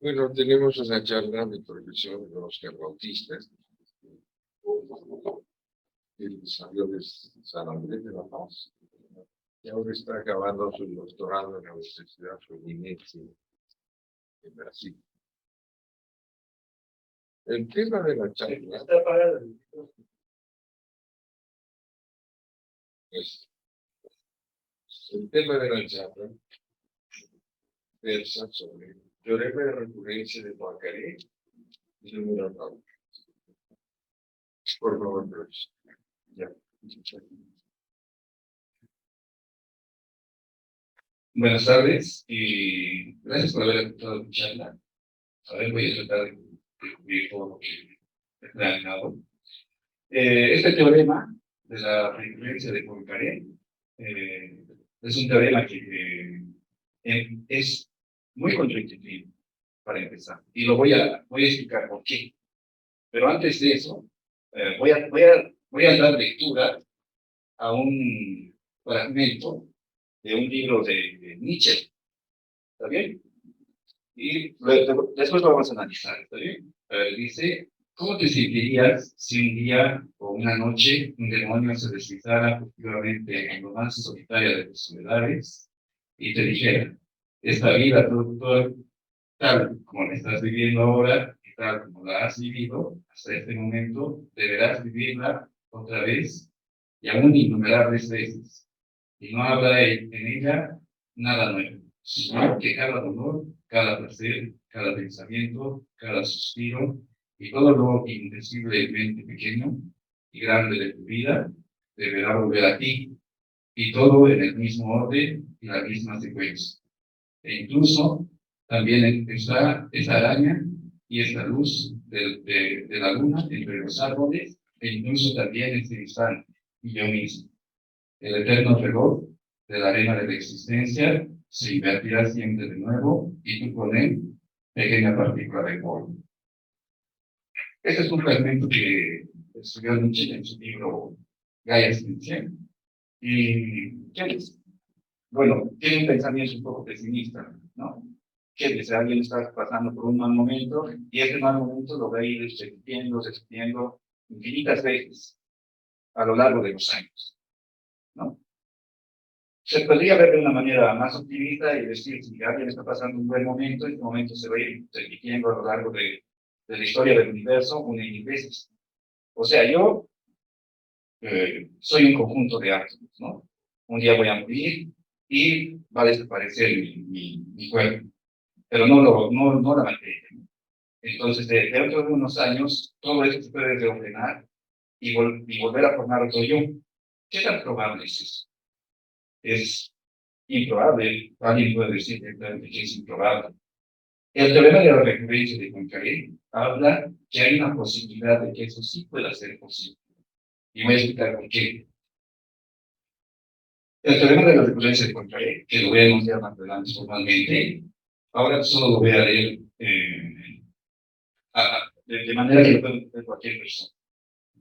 Bueno, tenemos una charla de profesor Oscar Bautista, el salió de San Andrés de la Paz, y ahora está acabando su doctorado en la Universidad Fluminense en Brasil. El tema de la charla es, el tema de la charla versa sobre el teorema de recurrencia de Poincaré y número 9. Por favor, profesor. Ya. Buenas tardes y gracias por haber escuchado mi charla. A ver, voy a tratar de cubrir todo lo que he planeado. Este teorema de la recurrencia de Poincaré es un teorema que es muy contraintuitivo para empezar. Y lo voy a explicar por qué. Pero antes de eso, voy a dar lectura a un fragmento de un libro de Nietzsche. ¿Está bien? Y después lo vamos a analizar, ¿está bien? Dice, ¿cómo te sentirías si un día o una noche un demonio se deslizara furtivamente en lo más solitaria de tus soledades y te dijera, esta vida, doctor, tal como la estás viviendo ahora y tal como la has vivido hasta este momento, deberás vivirla otra vez y aún innumerables veces? Y no habrá en ella nada nuevo, sino que cada dolor, cada placer, cada pensamiento, cada suspiro y todo lo indeciblemente pequeño y grande de tu vida deberá volver a ti, y todo en el mismo orden y la misma secuencia. E incluso también está esa araña y esta luz de la luna entre los árboles, e incluso también este instante y yo mismo. El eterno reloj de la arena de la existencia se invertirá siempre de nuevo y tú con él, pequeña partícula de polvo. Este es un fragmento que estudió Nietzsche en su libro Gaia Extinción. ¿Y qué dice? Bueno, tiene un pensamiento un poco pesimista, ¿no? Que dice, alguien está pasando por un mal momento y ese mal momento lo va a ir repitiendo infinitas veces a lo largo de los años, ¿no? Se podría ver de una manera más optimista y decir, si alguien está pasando un buen momento, este momento se va a ir repitiendo a lo largo de la historia del universo una y mil veces. O sea, yo soy un conjunto de átomos, ¿no? Un día voy a morir y va a desaparecer mi cuerpo, pero no la materia, ¿no? Entonces, dentro de unos años, todo esto se puede reordenar y volver a formar otro yo. ¿Qué tan probable es eso? Es improbable. Alguien puede decir directamente que es improbable. El teorema de la recurrencia de Poincaré habla que hay una posibilidad de que eso sí pueda ser posible. Y voy a explicar por qué. El teorema de la recurrencia de Poincaré, que lo voy a anunciar más adelante formalmente, ahora solo lo voy a leer de manera que lo pueda entender cualquier persona.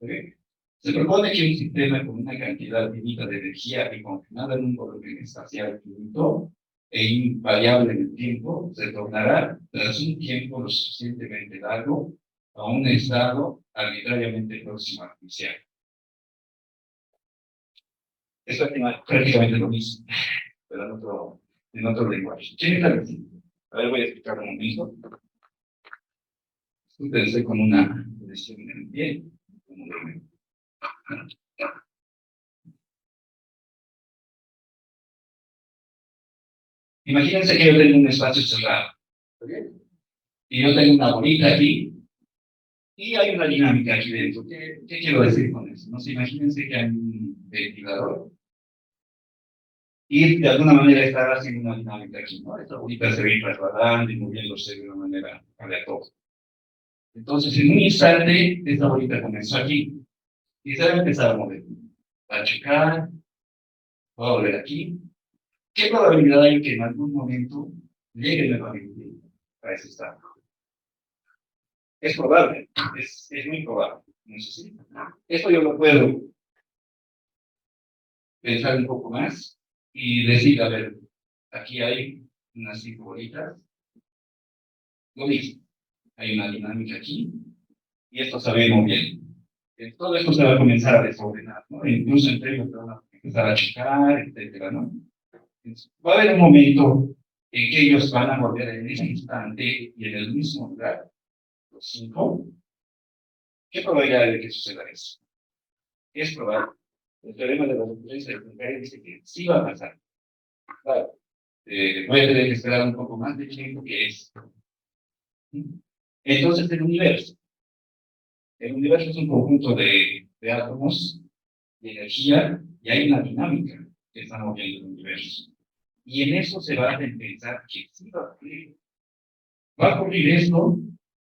¿Okay? Se propone que un sistema con una cantidad finita de energía y confinada en un volumen espacial finito e invariable en el tiempo, se tornará, tras un tiempo lo suficientemente largo, a un estado arbitrariamente próximo al inicial. Es prácticamente lo mismo, pero en otro lenguaje. ¿Quién está diciendo? A ver, voy a explicarlo un mismo. Empecé con una lesión en el pie. Imagínense que yo tengo un espacio cerrado, ¿okay? Y yo tengo una bolita aquí, y hay una dinámica aquí dentro. ¿Qué quiero decir con eso? ¿No? Imagínense que hay un ventilador, y de alguna manera está haciendo una dinámica aquí, ¿no? Esta bolita se va a ir trasladando y moviéndose de una manera aleatoria. Entonces, en un instante, esta bolita comenzó aquí, y se va a empezar a mover. Va a chocar, va a volver aquí. ¿Qué probabilidad hay que en algún momento llegue nuevamente a ese estado? Es probable, es muy probable. No sé si. Esto yo lo puedo pensar un poco más y decir, a ver, aquí hay unas 5 bolitas, Lo mismo. Hay una dinámica aquí, y esto se ve muy bien. Todo esto se va a comenzar a desordenar, ¿no? Incluso entre ellos van a empezar a chocar, etcétera, ¿no? Entonces, va a haber un momento en que ellos van a volver en ese instante y en el mismo lugar, los 5. ¿Qué probabilidad hay de que suceda eso? Es probable. El teorema de la recurrencia de Poincaré dice que sí va a pasar. Claro, voy a tener que esperar un poco más de tiempo que es. Entonces, el universo. El universo es un conjunto de átomos, de energía, y hay una dinámica que está moviendo el universo. Y en eso se va a pensar que sí va a ocurrir. Va a ocurrir esto,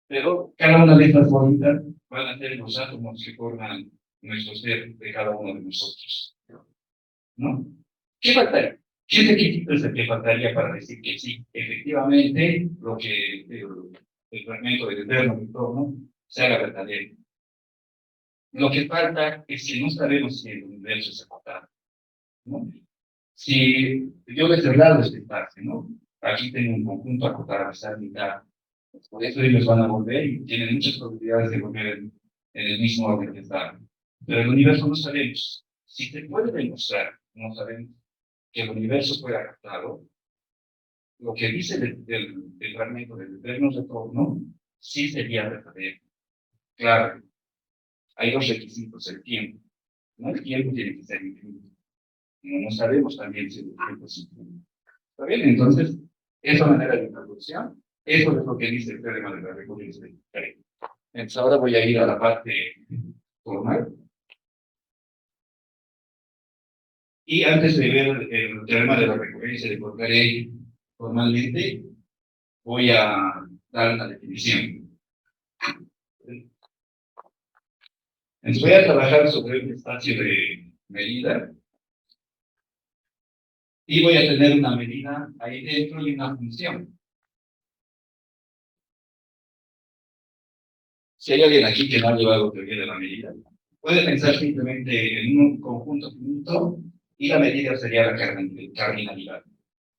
pero cada una de estas bolitas van a ser los átomos que forman nuestro ser de cada uno de nosotros. ¿No? ¿Qué faltaría? ¿Qué requisito es el que faltaría para decir que sí? Efectivamente, lo que el fragmento del eterno retorno se haga verdadero. Lo que falta es que no sabemos si el universo es acotado, ¿no? Si yo he cerrado este espacio, ¿no? Aquí tengo un conjunto acotado, está limitado. Por eso ellos van a volver y tienen muchas probabilidades de volver en el mismo orden que estaban. Pero el universo no sabemos. Si se puede demostrar, no sabemos que el universo fue acotado, lo que dice el fragmento del eterno retorno, sí sería verdadero. Claro, hay dos requisitos: el tiempo. ¿No? El tiempo tiene que ser infinito. No sabemos también si el tiempo es infinito. ¿Está bien? Entonces, esa manera de introducción, eso es lo que dice el teorema de la recurrencia. Entonces, ahora voy a ir a la parte formal. Y antes de ver el teorema de la recurrencia de Poincaré formalmente, voy a dar una definición. Entonces voy a trabajar sobre un espacio de medida y voy a tener una medida ahí dentro y una función. Si hay alguien aquí que no ha llevado teoría de la medida, puede pensar simplemente en un conjunto finito y la medida sería la cardinalidad.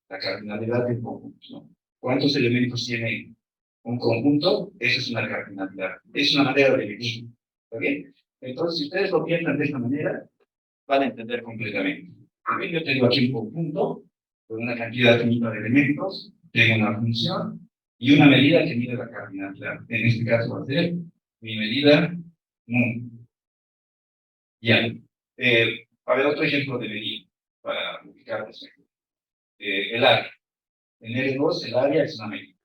La cardinalidad del conjunto, ¿no? ¿Cuántos elementos tiene un conjunto? Esa es una cardinalidad. Es una manera de medir. ¿Está bien? Entonces, si ustedes lo piensan de esta manera, van a entender completamente. ¿Bien? Yo tengo aquí un conjunto con una cantidad finita de elementos, tengo una función y una medida que mide la cardinalidad. En este caso va a ser mi medida mu. Ya. A ver, otro ejemplo de medida para ubicar esto. El área. En L2 el área es una medida.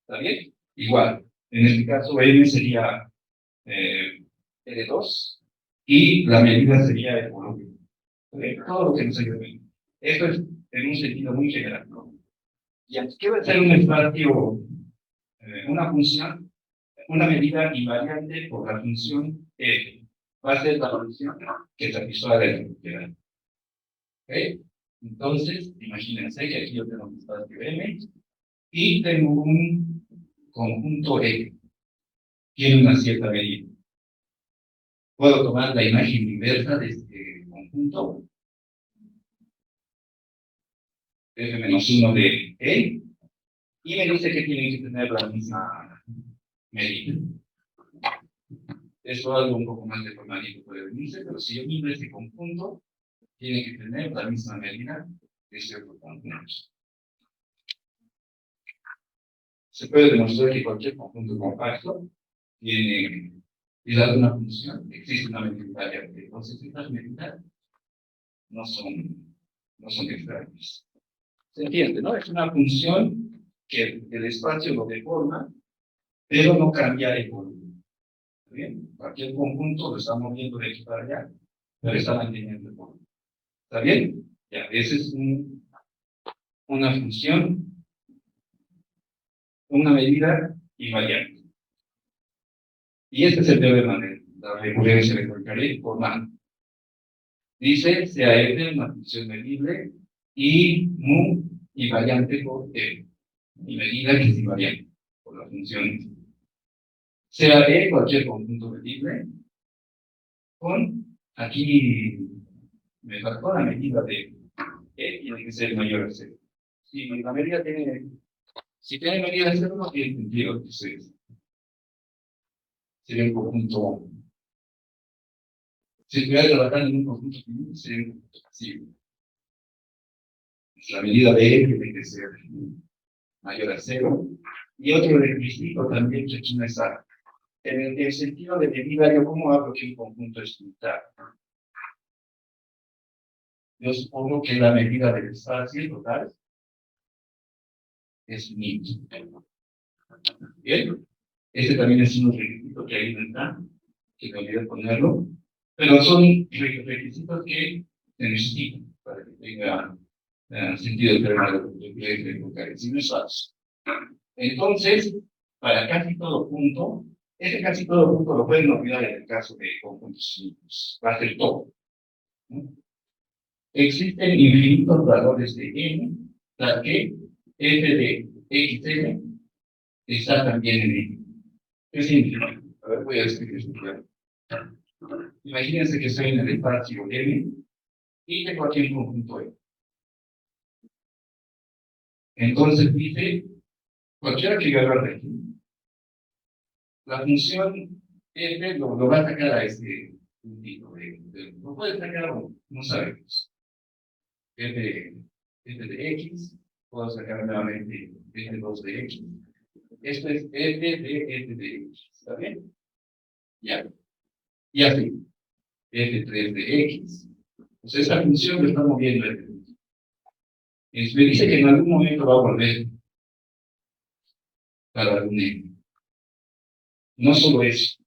¿Está bien? Igual. En este caso M sería L2 y la medida sería el volumen. Todo lo que nos ayude. Esto es en un sentido muy general, ¿no? Y ¿qué va a ser un espacio, una función, una medida invariante por la función E? Va a ser la función que satisfaga la propiedad. ¿Ok? Entonces, imagínense que aquí yo tengo un espacio M y tengo un conjunto E. Tiene una cierta medida. Puedo tomar la imagen inversa de este conjunto, F-1 de E, y me dice que tienen que tener la misma medida. Esto es algo un poco más de formalito puede venirse, pero si yo mido este conjunto, tiene que tener la misma medida de este otro conjunto. Se puede demostrar que cualquier conjunto compacto tiene, y dado una función, existe una medida variable. Entonces, estas medidas no son extrañas. ¿Se entiende, no? Es una función que el espacio lo deforma, pero no cambia el volumen. ¿Bien? Cualquier conjunto lo está moviendo de aquí para allá, pero está manteniendo el volumen. ¿Está bien? Ya, esa es una función, una medida invariante. Y este es el teorema de la recurrencia de Poincaré formal. Dice, sea F una función medible y mu invariante por E. Y medida que es invariante por la función. Sea E cualquier conjunto medible con, aquí me faltó la medida de E, tiene que ser mayor a 0. Si la medida tiene Si tiene medida de cero, no tiene sentido. Entonces, sería un conjunto. Si estuviera trabajando en un conjunto finito, sería un conjunto pasivo. La medida de F tiene que ser mayor a cero. Y otro requisito también que aquí no está. En el sentido de medida, yo cómo hablo que un conjunto es unitario. Yo supongo que la medida del espacio total es unito. Bien, este también es un requisito que ahí no está, que me olvidé ponerlo, pero son requisitos que se necesitan para que tenga sentido el tema de lo que quiero invocar. Si no es falso. Entonces, para casi todo punto, ese casi todo punto lo pueden olvidar en el caso de conjuntos simples, va a ser todo. ¿No? Existen infinitos valores de n, la que f de xn está también en n. ¿Qué significa? A ver, voy a escribir esto claro. Imagínense que estoy en el espacio n y tengo aquí un conjunto n. Entonces dice, cualquiera que agarre de aquí, la función f lo va a sacar a este puntito lo puede sacar o no sabemos. f de x, puedo sacar nuevamente f2 de x. Esto es f de x, ¿está bien? Ya. Y así, f3 de x. Pues esta función lo está moviendo me dice que en algún momento va a volver para algún n. No solo eso,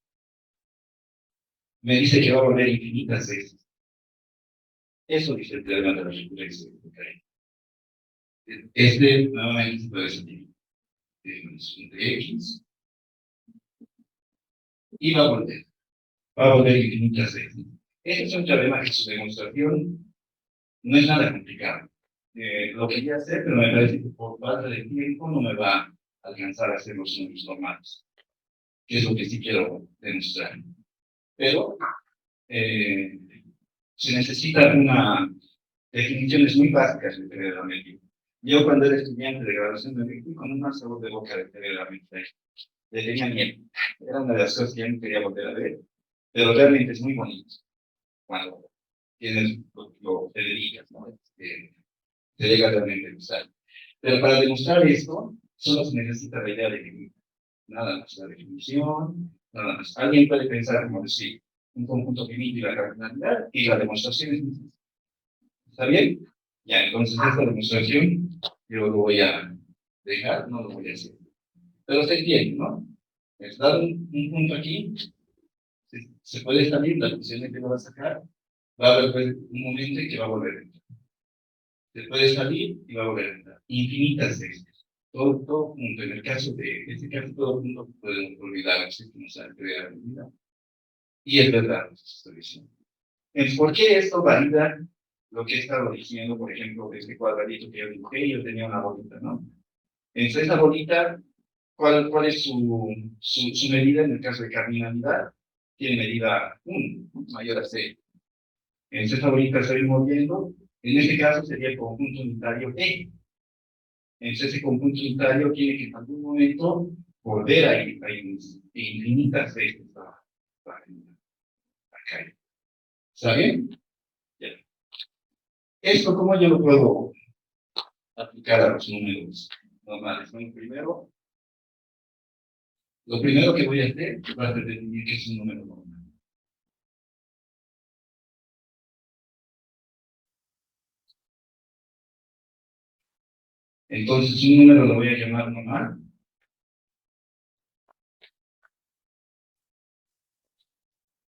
me dice que va a volver infinitas veces. Eso dice el teorema de la recurrencia. Nuevamente se puede sentir de x y va a volver. Va a volver infinitas veces. Este es un teorema que su demostración no es nada complicado. Lo quería hacer, pero me parece que por falta de tiempo no me va a alcanzar a hacer los números normales, que es lo que sí quiero demostrar. Pero se necesitan definiciones muy básicas de teoría de la medida. Yo cuando era estudiante de graduación de medicina, con un sabor de boca de teoría de la medida, le tenía miedo. Era una de las cosas que ya no quería volver a ver, pero realmente es muy bonito cuando tienes lo te dedicas, ¿no? Te llega realmente a gustar. Pero para demostrar esto, solo se necesita la idea de que nada más la definición, nada más. Alguien puede pensar como decir un conjunto finito y la cardinalidad, y la demostración es misma. ¿Está bien? Ya, entonces esta demostración yo lo voy a dejar, no lo voy a hacer. Pero se entiende, ¿no? Es dar un punto aquí, se puede salir, la función que lo va a sacar, va a haber un momento en que va a volver a entrar. Se puede salir y va a volver a entrar. Infinitas veces. Todo punto. En el caso de este caso, todo punto podemos olvidar, así como se crear medida. Y es verdad, estoy diciendo. ¿Por qué esto valida lo que he estado diciendo, por ejemplo, de este cuadradito que yo dibujé? Yo tenía una bolita, ¿no? Entonces, esa bolita, ¿cuál es su medida en el caso de cardinalidad? Tiene medida 1, mayor a 6. Entonces, esa bolita se va moviendo. En este caso sería el conjunto unitario E. Entonces, ese conjunto unitario tiene que en algún momento volver a ir infinitas veces acá. ¿Está bien? Ya. Esto, ¿cómo yo lo puedo aplicar a los números normales? Bueno, lo primero que voy a hacer va a ser definir qué es un número normal. Entonces, un número lo voy a llamar normal.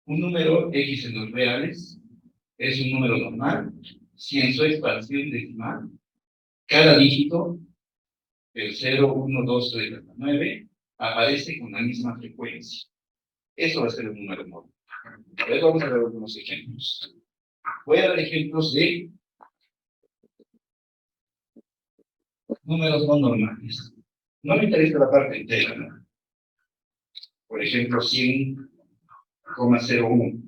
Un número x en los reales es un número normal si en su expansión decimal cada dígito del 0, 1, 2, 3 hasta 9 aparece con la misma frecuencia. Eso va a ser un número normal. A ver, vamos a ver algunos ejemplos. Voy a dar ejemplos de números no normales. No me interesa la parte entera, ¿no? Por ejemplo, 100,01.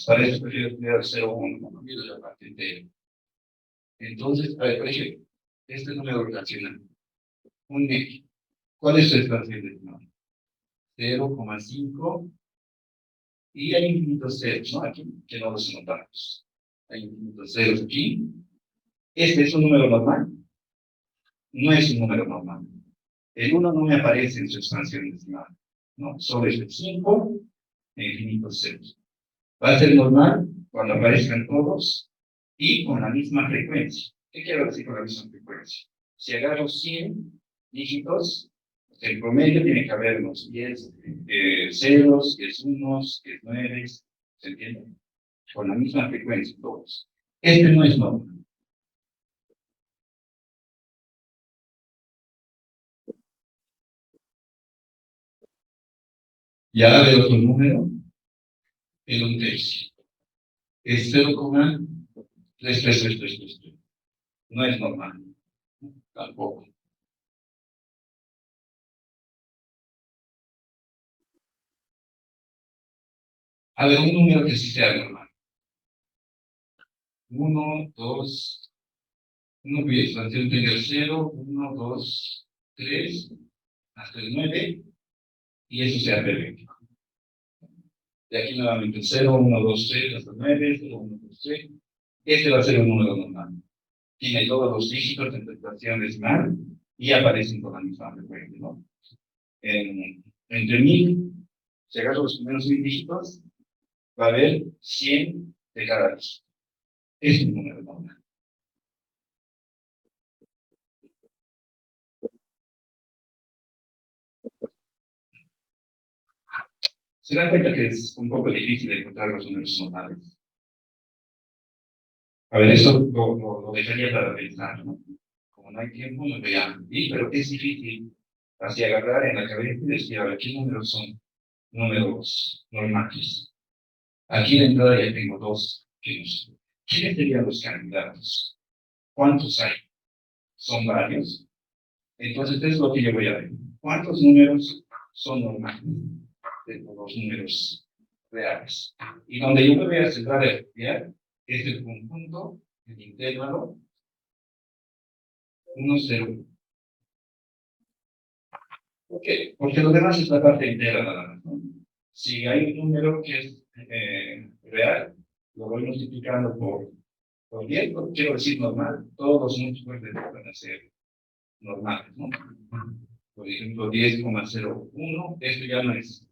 Para eso prefiero estudiar 0,1, no quiero la parte entera. Entonces, a ver, por ejemplo, este número relacional. un X. ¿Cuál es su expansión decimal? 0,5 y hay infinitos ceros, ¿no? Aquí, que no los anotamos. Hay infinitos ceros aquí. ¿Este es un número normal? No es un número normal. El 1 no me aparece en su expansión decimal, ¿no? Solo es el 5 e infinitos ceros. Va a ser normal cuando aparezcan todos y con la misma frecuencia. ¿Qué quiero decir con la misma frecuencia? Si agarro 100 dígitos, el promedio tiene que haber unos 10 ceros, 10 unos, 10 nueve, ¿se entiende? Con la misma frecuencia todos. Este no es normal. Ya veo otro número, el 1/3. Es 0,3333. No es normal, tampoco. A ver, un número que sí sea normal. 1, 2, 1 cuya expansión tenga el 0, 1, 2, 3, hasta el 9, y eso sea perfecto. De aquí nuevamente el 0, 1, 2, 3, hasta el 9, 0, 1, 2, 3. Este va a ser un número normal. Tiene todos los dígitos de expansión decimal y aparecen con la misma frecuencia, ¿no? Entre 1000, si agarro los primeros 1000 dígitos, va a haber 100 de cada dígito. Es un número normal. Se dan cuenta que es un poco difícil encontrar los números normales. A ver, eso lo dejaría para pensar, ¿no? Como no hay tiempo, no voy a ir, pero es difícil así agarrar en la cabeza y decir, a ver, ¿qué números son números normales? Aquí de entrada ya tengo dos que no sé. ¿Quiénes serían los candidatos? ¿Cuántos hay? ¿Son varios? Entonces, eso es lo que yo voy a ver. ¿Cuántos números son normales de los números reales? Y donde yo me voy a centrar a estudiar es el conjunto, el intervalo 1, 0. ¿Por qué? Porque lo demás es la parte entera nada más, ¿no? Si hay un número que es real, lo voy multiplicando por 10, quiero decir normal, todos los múltiplos de van a ser normales, ¿no? Por ejemplo, 10,01, esto ya no es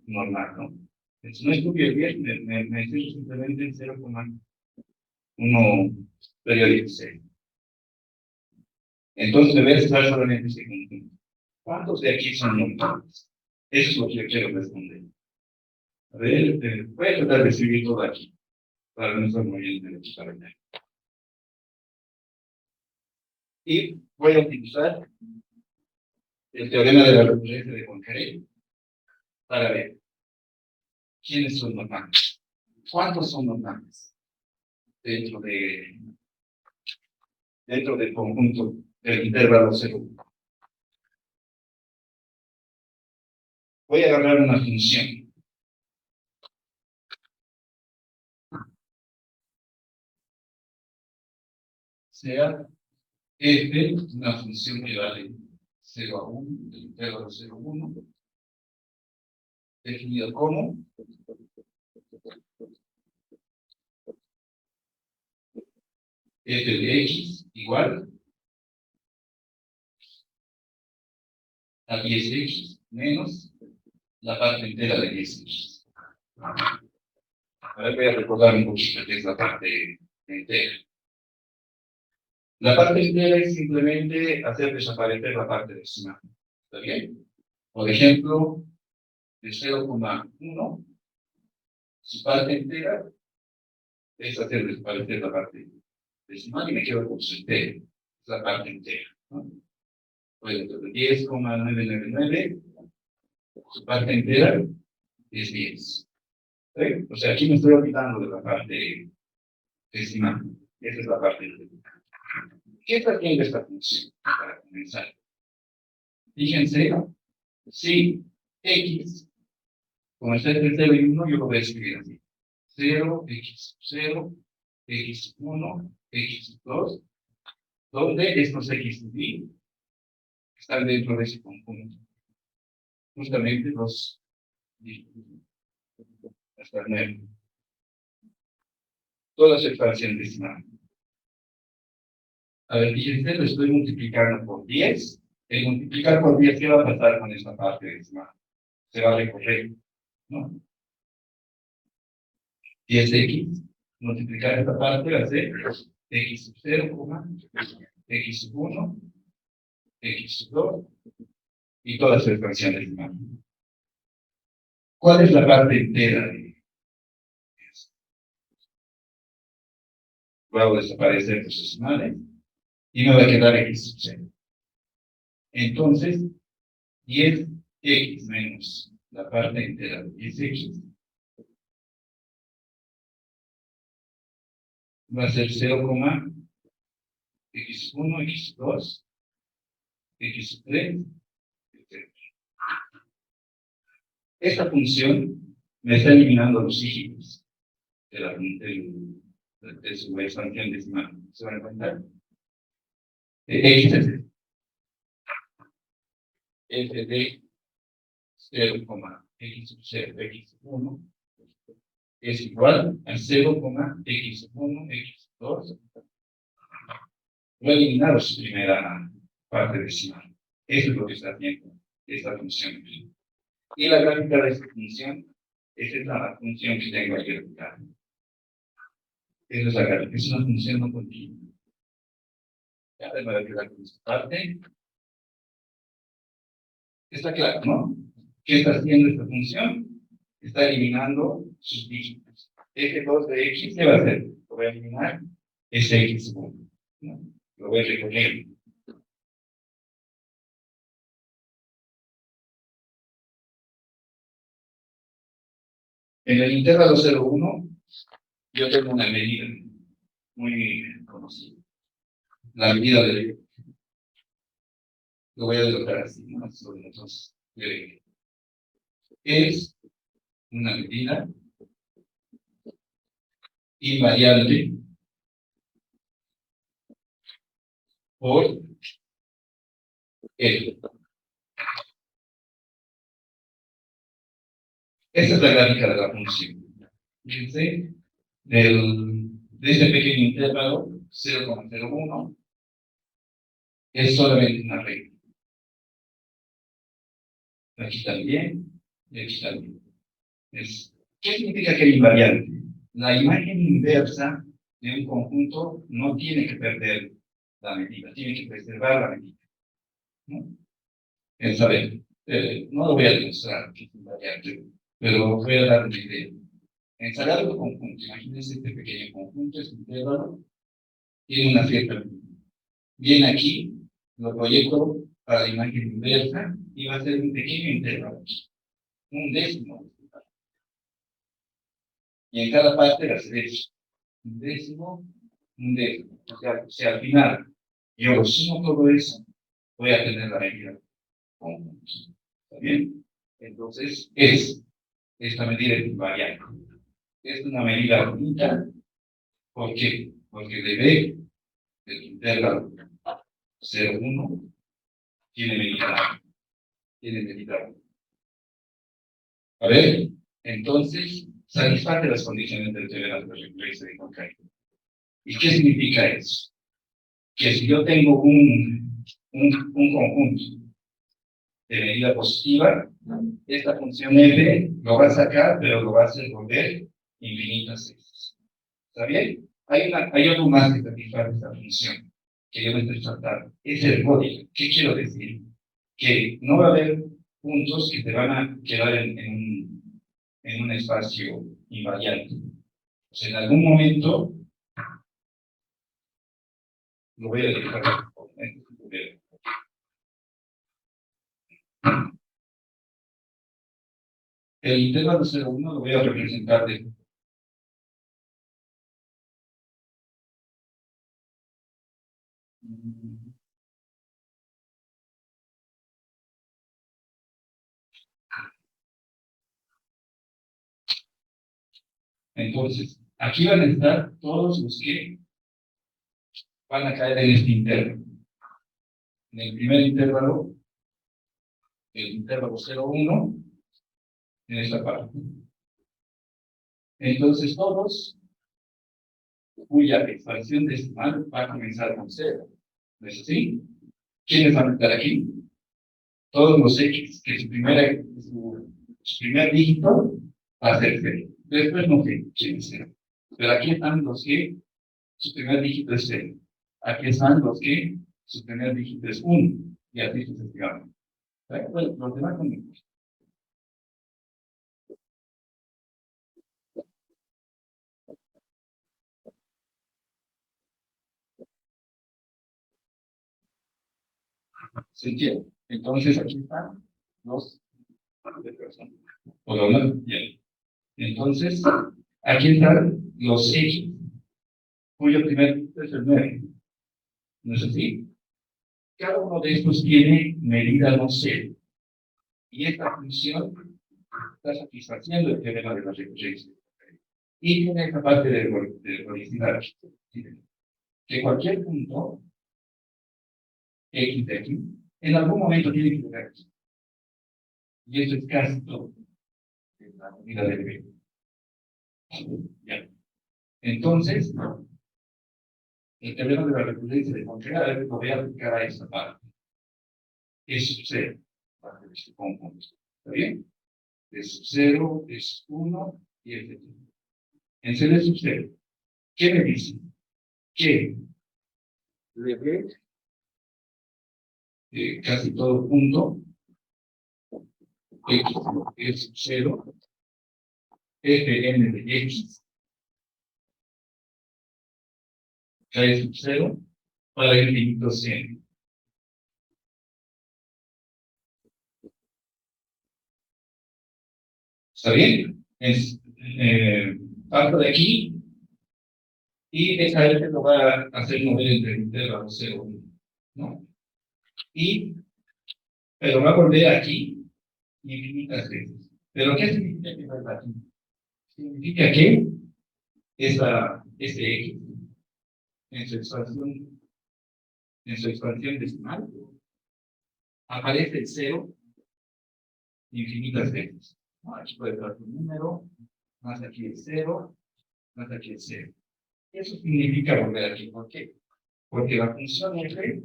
normal, ¿no? Entonces, no estudio el 10, me estoy simplemente en 0,1 periódico 6. Entonces, me voy a centrar solamente en este conjunto. ¿Cuántos de aquí son normales? Eso es lo que yo quiero responder. A ver, voy a tratar de escribir todo aquí, para no estar moviendo de aquí para allá. Y voy a utilizar el teorema de la recurrencia de Poincaré para ver quiénes son normales. ¿Cuántos son normales dentro del conjunto del intervalo 0? Voy a agarrar una función. Sea f una función que va de 0 a 1, del intervalo 0 a 1, definido como f de x igual a 10x menos la parte entera de 10x. A ver, voy a recordar un poquito qué es la parte entera. La parte entera es simplemente hacer desaparecer la parte decimal. ¿Está bien? Por ejemplo, de 0,1, su parte entera es hacer desaparecer la parte decimal y me quedo con su entero. Es la parte entera, ¿no? Pues entonces 10,999, su parte entera es 10. ¿Sí? O sea, aquí me estoy olvidando de la parte decimal. Esa es la parte entera. ¿Qué está haciendo esta función? Para comenzar. Fíjense, si x, como está entre 0 y 1, yo lo voy a escribir así. 0, x0, x1, x2, donde estos x y están dentro de ese conjunto. Justamente los hasta 9. Todas las expansiones decimales. A ver, fíjense, lo estoy multiplicando por 10. El multiplicar por 10, ¿qué va a pasar con esta parte decimal? Se va a recorrer, ¿no? 10x, multiplicar esta parte va a ser x sub 0, x sub 1, x sub 2, y todas las expansiones decimales. ¿Cuál es la parte entera de esto? Luego desaparecer los decimales y me va a quedar x sub 0. Entonces, 10x menos la parte entera de 10x va a ser 0,x1, x2, x3, etc. Esta función me está eliminando los dígitos de su expansión decimal. ¿Se van a encontrar? X es f de 0,x0, x1 es igual a 0,x1, x2. Voy a eliminar su primera parte decimal. Eso es lo que está haciendo esta función. Y la gráfica de esta función, esa es la función que tengo aquí graficada. Esa es la gráfica, es una función no continua. Ya me voy a quedar con esta parte. Está claro, ¿no? ¿Qué está haciendo esta función? Está eliminando sus dígitos. F2 de x, ¿qué va a hacer? Lo voy a eliminar, es x1, ¿no? Lo voy a recoger. En el intervalo 0,1, yo tengo una medida muy conocida. La medida de lo voy a denotar así, ¿no? Entonces, es una medida invariante por L. Esta es la gráfica de la función. Fíjense, de este pequeño intervalo 0,01 es solamente una regla. Aquí también y aquí también. ¿Qué significa que es invariante? La imagen inversa de un conjunto no tiene que perder la medida, tiene que preservar la medida, ¿no? A ver, no lo voy a demostrar que es invariante, pero voy a dar una idea. Ensalar un conjunto, imagínense este pequeño conjunto, este intervalo, tiene una cierta medida. Viene aquí, lo proyecto para la imagen inversa y va a ser un pequeño intervalo, un décimo. Y en cada parte va a ser eso, un décimo, un décimo. O sea, si al final yo lo sumo todo eso, voy a tener la medida conjunto. ¿Está bien? Entonces, esta medida es invariante. Es una medida única. ¿Por qué? Porque de B, del intervalo 0,1, tiene medida. Tiene medida. A ver, entonces, satisface las condiciones del teorema de Replace de Concae. ¿Y qué significa eso? Que si yo tengo un conjunto de medida positiva, esta función f lo va a sacar, pero lo va a hacer volver infinitas veces. ¿Está bien? Hay algo más que satisface esta función, que yo me estoy tratando. Es el código. ¿Qué quiero decir? Que no va a haber puntos que te van a quedar en un espacio invariante. O sea, en algún momento lo voy a dejar. El intervalo 0,1 lo voy a representar de entonces, aquí van a estar todos los que van a caer en este intervalo. en el primer intervalo, el intervalo 0,1, en esta parte. Entonces todos, cuya expansión decimal va a comenzar con 0. ¿No es así? ¿Quiénes van a estar aquí? Todos los X, que su primer dígito va a ser 0. Después no sé quién es 0. Pero aquí están los que su primer dígito es 0. Aquí están los que su primer dígito es 1. Y así sucesivamente. Bueno, los demás son ¿se entiende? Entonces aquí están los de personas. O lo más bien. Entonces, aquí están los X, cuyo primer dígito es el 9. ¿No es así? Cada uno de estos tiene medida no cero. Y esta función está satisfaciendo el teorema de la recurrencia. Y tiene esta parte de ergodicidad. Que cualquier punto X de aquí, en algún momento tiene que llegar aquí. Y eso es casi todo en la medida de B. Ya. Entonces, el teorema de la recurrencia de Contreras lo voy a aplicar a esta parte. Es sub 0 para este conjunto. ¿Está bien? Es sub 0, es 1 y es 2. En C de sub 0, ¿qué me dice? Que le ve casi todo punto X es sub 0, Fn de X, K es sub 0, para el infinito C. ¿Está bien? Parto de aquí y esa F lo va a hacer mover entre el intervalo 0 y 1, ¿no? Pero va a volver aquí infinitas veces. ¿Pero qué significa que vuelva aquí? Significa que este X, en su expansión decimal, aparece el 0 infinitas veces. Aquí puede estar un número, más aquí el 0, más aquí el 0. Eso significa volver aquí. ¿Por qué? Porque la función f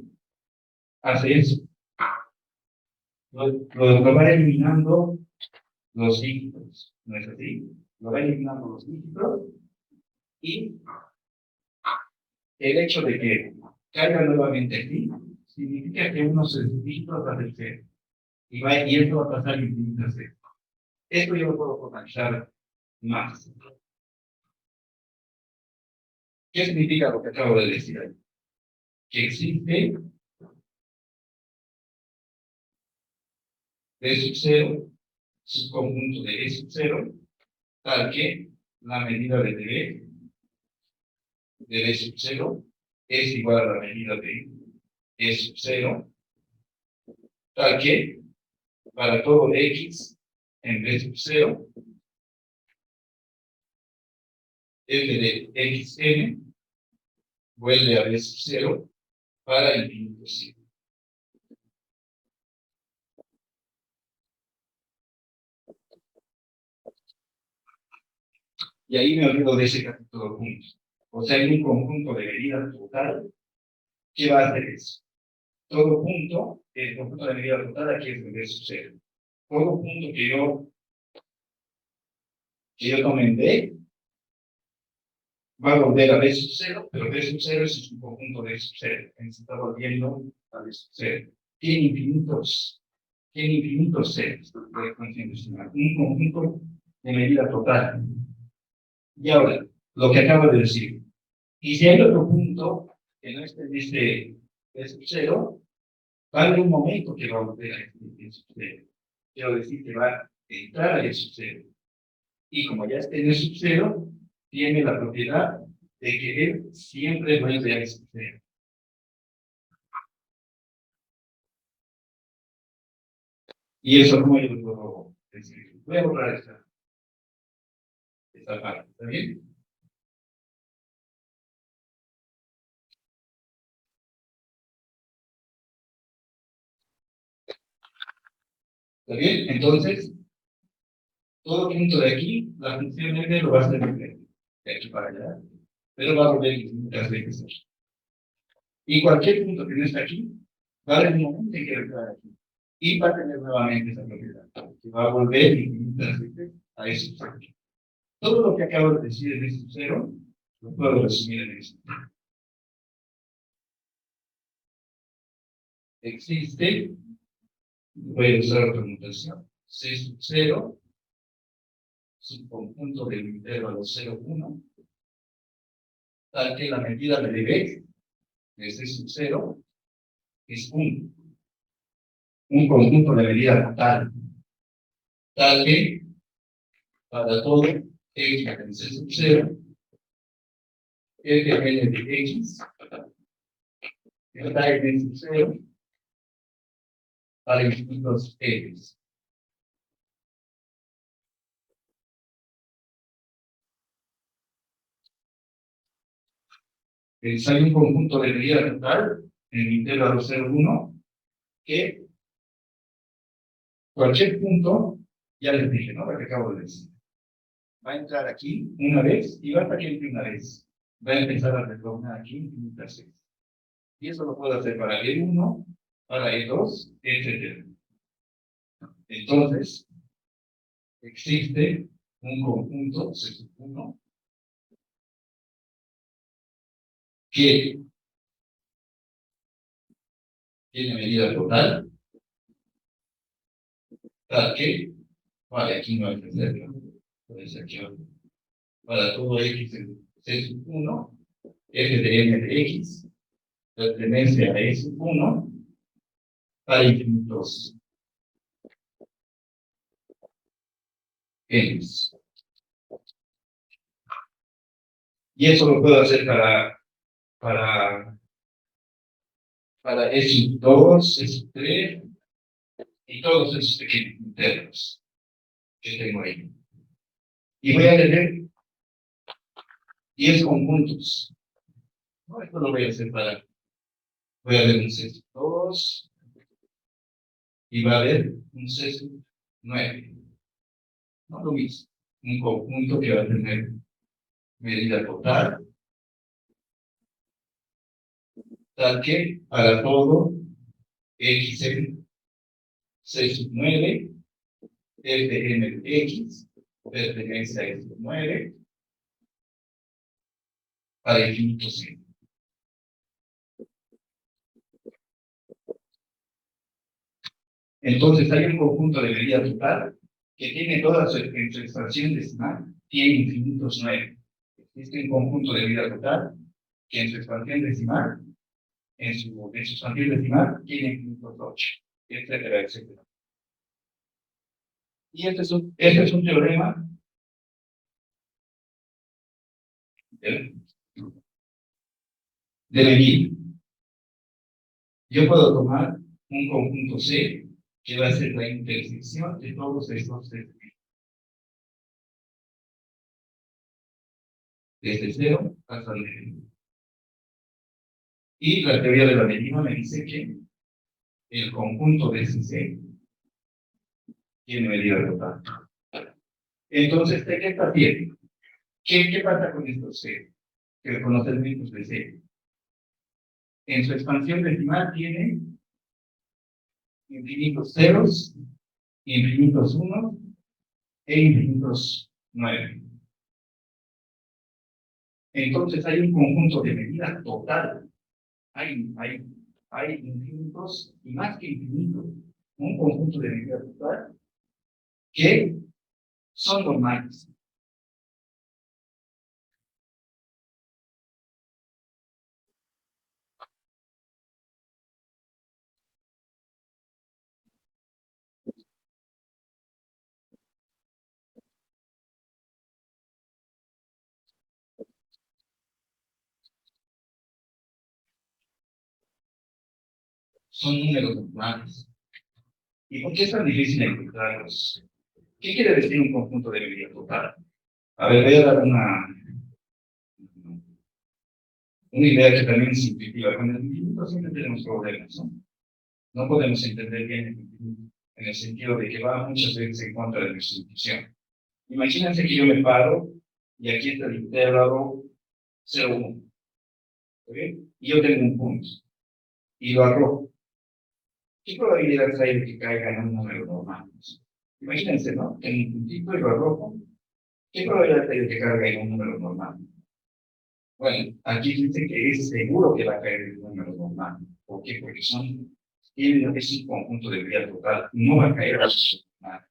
hace eso. Lo va eliminando los dígitos. ¿No es así? Lo va eliminando los dígitos y el hecho de que caiga nuevamente aquí significa que uno se dígitos va a ser 0. Y esto va a pasar infinitas veces. Esto yo lo puedo potenciar más. ¿Qué significa lo que acabo de decir ahí? Que existe D sub 0, subconjunto de E sub 0, tal que la medida de D sub 0 es igual a la medida de E sub 0, tal que para todo X en D sub 0, f de xn vuelve a D sub 0 para el infinito 0. Y ahí me olvido de ese capítulo junto. O sea, hay un conjunto de medida total que va a hacer eso. Todo punto, el conjunto de medida total aquí es donde sucede. Todo punto que yo tome en D va a volver a D sub 0, pero D sub 0 es un conjunto de D sub 0. Se está volviendo a D sub 0. Tiene infinitos ceros de expansión decimal. Un conjunto de medida total. Y ahora, lo que acabo de decir. Y si hay otro punto que no esté en este D sub 0, va a haber un momento que va a volver a D sub 0. Quiero decir que va a entrar a D sub 0. Y como ya está en D sub 0, tiene la propiedad de que él siempre vuelve a D sub 0. Y eso como yo lo puedo decir. Voy a borrar esta parte, ¿está bien? ¿Está bien? Entonces, todo punto de aquí, la función n lo va a hacer de aquí para allá, pero va a volver infinitas veces aquí. Y cualquier punto que no está aquí, va a haber un momento en que va a estar aquí. Y va a tener nuevamente esa propiedad, que va a volver infinitas veces a eso. Todo lo que acabo de decir en este cero, lo puedo resumir en esto. Existe, voy a usar otra notación, C sub 0, subconjunto del intervalo 0, 1, tal que la medida de dB de C sub 0 es 1. Un conjunto de medida total, tal que para todo x en C sub 0, f n de x está en sub 0 para infinitos x. Hay un conjunto de medida total en el intervalo 0, 1 que cualquier punto, ya les dije, ¿no? Lo que acabo de decir. Va a entrar aquí una vez y va a estar aquí una vez. Va a empezar a retornar aquí infinitas veces. Y eso lo puedo hacer para E1, para E2, etc. Entonces, existe un conjunto, se supone, que tiene medida total, tal que, vale, aquí no hay que hacerlo, puede ser que para todo x en C sub 1, f de n de x, pertenece a E sub 1, para infinitos n. Y eso lo puedo hacer para E sub 2, E sub 3, y todos esos pequeños internos que tengo ahí. Y voy a tener 10 conjuntos. No, esto lo voy a hacer voy a ver un C sub 2 y va a haber un C sub 9. No lo mismo. Un conjunto que va a tener medida total, tal que para todo x en C sub 9, f de n de x, pertenece a E sub 9, para infinito c. Entonces hay un conjunto de medida total que tiene toda su expresión decimal, tiene infinitos 9. Existe un conjunto de medida total que en su expansión decimal, en su expansión decimal, tiene infinitos 8, etcétera, etcétera. Y este es un teorema de medida. Yo puedo tomar un conjunto C que va a ser la intersección de todos estos C. Desde 0 hasta el medio. Y la teoría de la medida me dice que el conjunto de ese C tiene medida total. Entonces, ¿qué está haciendo? ¿Qué pasa con estos C? Que conocimientos de C. En su expansión decimal tiene infinitos ceros, infinitos 1 e infinitos 9. Entonces hay un conjunto de medida total. Hay infinitos y más que infinitos. Un conjunto de medida total que son normales. Son números normales. ¿Y por qué es tan difícil encontrarlos? ¿Qué quiere decir un conjunto de medida total? A ver, voy a dar una idea que también es intuitiva. Con el infinito siempre tenemos problemas, ¿no? No podemos entender bien el infinito. en el sentido de que va muchas veces en contra de nuestra intuición. Imagínense que yo me paro y aquí está el intervalo 0,1. ¿Ok? Y yo tengo un punto y lo arrojo. ¿Qué probabilidad hay de que caiga en un número normal? Imagínense, ¿no? Tengo un puntito y lo arrojo. ¿Qué probabilidad hay de que caiga en un número normal? Bueno, aquí dice que es seguro que va a caer en un número normal. ¿Por qué? Porque es un conjunto de vida total. No va a caer a su normal.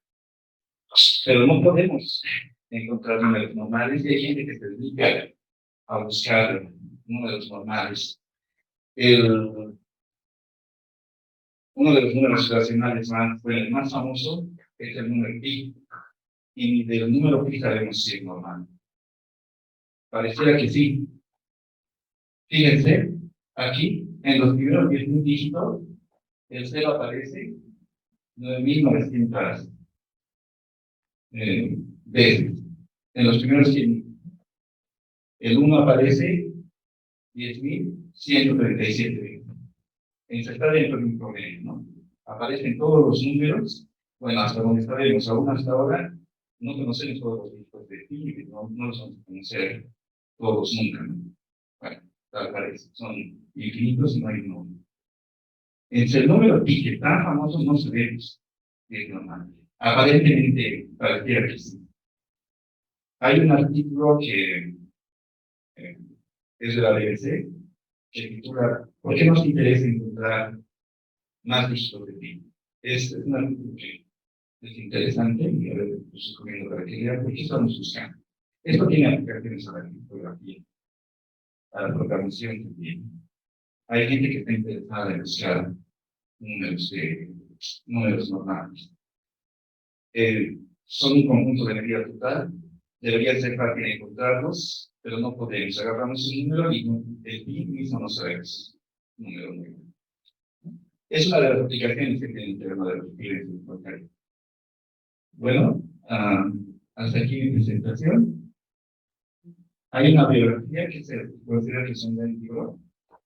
Pero no podemos encontrar números normales y hay gente que se dedica a buscar números normales. Uno de los números racionales el más famoso es el número pi. Y ni del número pi sabemos si es normal. Pareciera que sí. Fíjense, aquí, en los primeros 10.000 dígitos, el 0 aparece 9.900 veces. En los primeros 100. El 1 aparece 10.137 veces. Está dentro de un promedio, ¿no? Aparecen todos los números, bueno, hasta donde estaremos, aún hasta ahora, no conocemos todos los dígitos de pi, no los vamos a conocer todos nunca, ¿no? Bueno, tal parece, son infinitos y no hay un número. Entre el número pi, que tan famoso, no sabemos si es normal. Aparentemente, pareciera que sí. Hay un artículo que es de la BBC, que titula ¿Por qué nos interesa encontrar más dígitos de pi? Es un artículo que es interesante y ahora les recomiendo para que vean por qué estamos buscando. Esto tiene aplicaciones a la criptografía, a la programación también. Hay gente que está interesada en buscar números normales. Son un conjunto de medida total, debería ser fácil encontrarlos, pero no podemos. Agarramos un número y el pi mismo no sabemos. Número. Es una de las aplicaciones que tiene el teorema de los pies bancarios. Bueno, hasta aquí mi presentación. Hay una biografía que se considera que es un buen libro,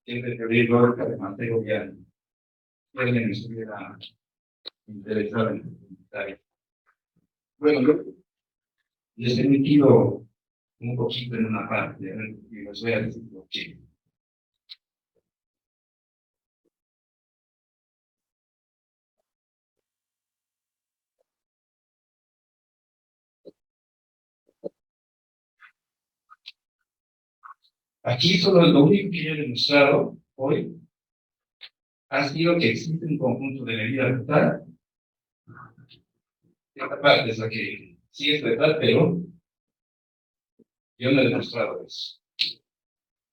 que es de teoría lógica de Mateo Vial. Si alguien estuviera interesado en comentar. Bueno, yo les he metido un poquito en una parte, y les voy a decir por qué. Aquí solo lo único que yo he demostrado hoy ha sido que existe un conjunto de medida total. Esta parte es la que sí es verdad, pero yo no he demostrado eso.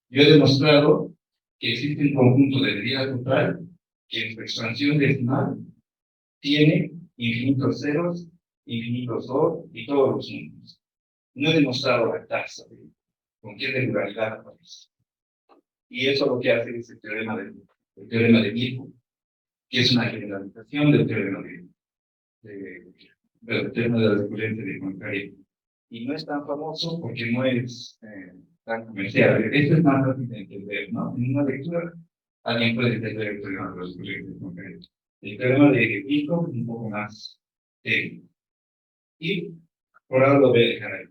Yo he demostrado que existe un conjunto de medida total que en su expansión decimal tiene infinitos ceros, infinitos dos y todos los números. No he demostrado la tasa, con qué regularidad aparece. Y eso lo que hace es el teorema de Birkhoff, que es una generalización del teorema del teorema de la recurrencia de Poincaré. Y no es tan famoso porque no es tan comercial. Esto es más fácil de entender, ¿no? En una lectura, alguien puede entender el teorema de la recurrencia de Poincaré. El teorema de Birkhoff es un poco más técnico. Y por ahora lo voy a dejar ahí.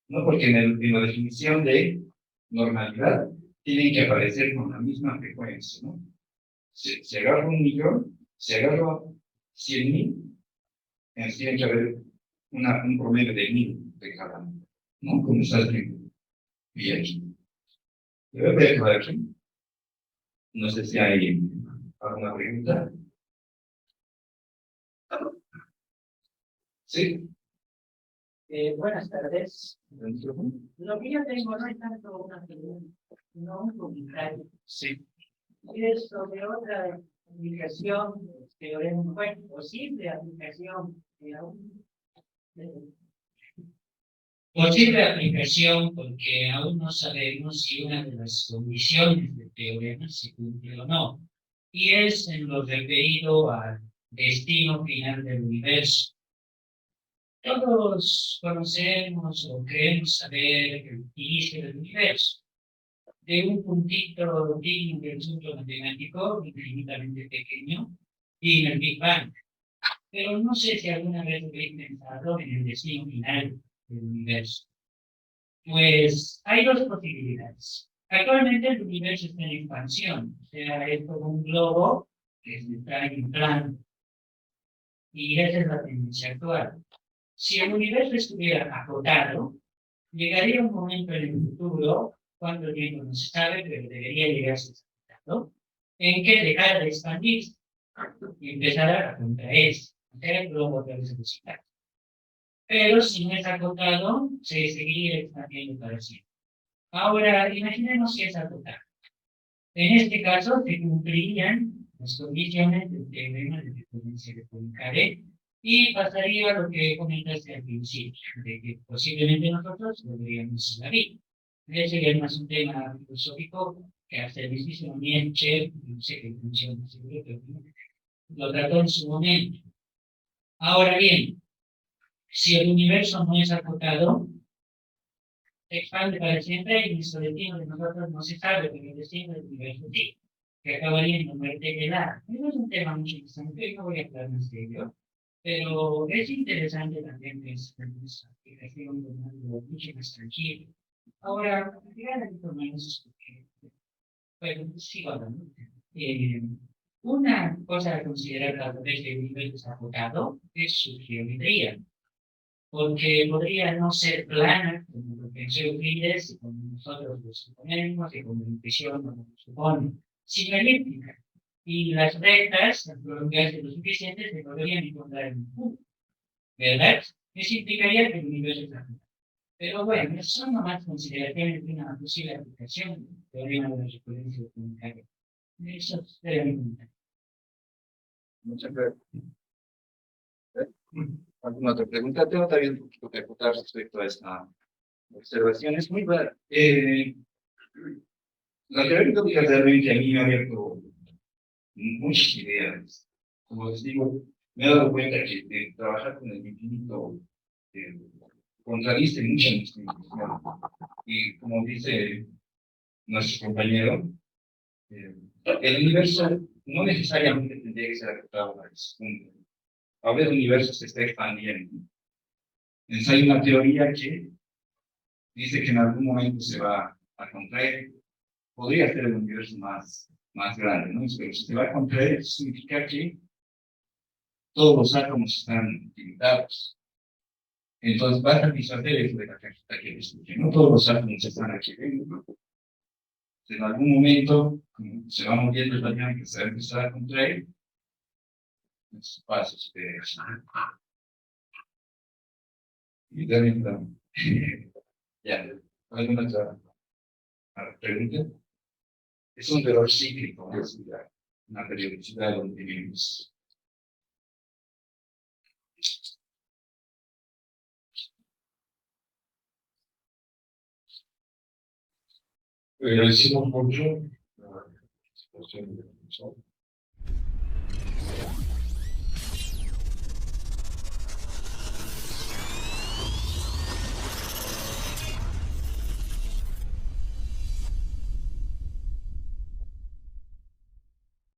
¿No? Porque en la definición de normalidad tienen que aparecer con la misma frecuencia, ¿no? Si agarro 1.000.000, si agarro 100.000, tiene que haber un promedio de 1.000 de cada uno, ¿no? Como está escrito. Y aquí. Yo voy a dejar aquí. No sé si hay alguna pregunta. ¿Sí? Buenas tardes. Lo que yo tengo no es tanto una pregunta, sino un comentario. Sí. Es sobre otra aplicación, teorema, bueno, posible aplicación posible aplicación, porque aún no sabemos si una de las condiciones del teorema se cumple o no. Y es en lo referido al destino final del universo. Todos conocemos o creemos saber el inicio del universo, de un puntito digno del asunto matemático infinitamente pequeño, y en el Big Bang. pero no sé si alguna vez habéis pensado en el destino final del universo. Pues hay dos posibilidades. Actualmente el universo está en expansión, o sea, es como un globo que se está inflando. Y esa es la tendencia actual. Si el universo estuviera acotado, llegaría un momento en el futuro, cuánto tiempo no se sabe, pero debería llegarse a acotado, en que dejara de expandirse y empezara a contraerse, a hacer el globo de velocidad. Pero si no es acotado, se seguiría expandiendo para siempre. Ahora, imaginemos que es acotado. En este caso, se cumplirían las condiciones del teorema de diferencia de Poincaré y pasaría a lo que comentaste al principio, de que posiblemente nosotros volveríamos a la vida. Ese sería más un tema filosófico que hasta el mismo Nietzsche, no sé qué funciona, seguro, pero lo trató en su momento. Ahora bien, si el universo no es acotado, se expande para siempre y nuestro destino de nosotros no se sabe, pero el destino del universo sí, que acabaría en la muerte helada. Eso es un tema muy interesante, no voy a hablar más de ello, pero es interesante también pensar en esa aplicación de algo mucho más tranquilo. Ahora, llegar a informarnos porque, bueno, sigo hablando. Una cosa a considerar a través del nivel desagotado es su geometría, porque podría no ser plana, como lo pensó Euclides, y como nosotros lo suponemos, y como la intuición lo supone, sino elíptica. Y las rectas, al prolongarse lo suficiente, se podrían encontrar en un punto, ¿verdad? Eso implicaría que el universo es plano. Pero bueno, eso son nomás consideraciones de una posible aplicación del teorema de la recurrencia de Poincaré. Eso sería mi comentario. Muchas gracias. ¿Alguna otra pregunta? Tengo también un poquito que acotar respecto a esta observación. Es muy buena. La teoría tópica realmente a mí me ha abierto muchas ideas. Como les digo, me he dado cuenta que trabajar con el infinito contradice mucha nuestra intuición. Y como dice nuestro compañero, el universo no necesariamente tendría que ser acotado a ese punto. Ahora el universo se está expandiendo. Entonces hay una teoría que dice que en algún momento se va a contraer. Podría ser el universo más grande, ¿no? Pero si se va a contraer, eso significa que todos los átomos están limitados. Entonces va a satisfacer eso de la cajita que discute. No todos los átomos están aquí dentro. En algún momento se va moviendo el dinámica que se va a empezar a contraer. Esos pasos de... Y también, ya, ¿alguna otra pregunta? Es un error cíclico, ¿no? Es una periodicidad donde vivimos. Agradecemos mucho la exposición del profesor.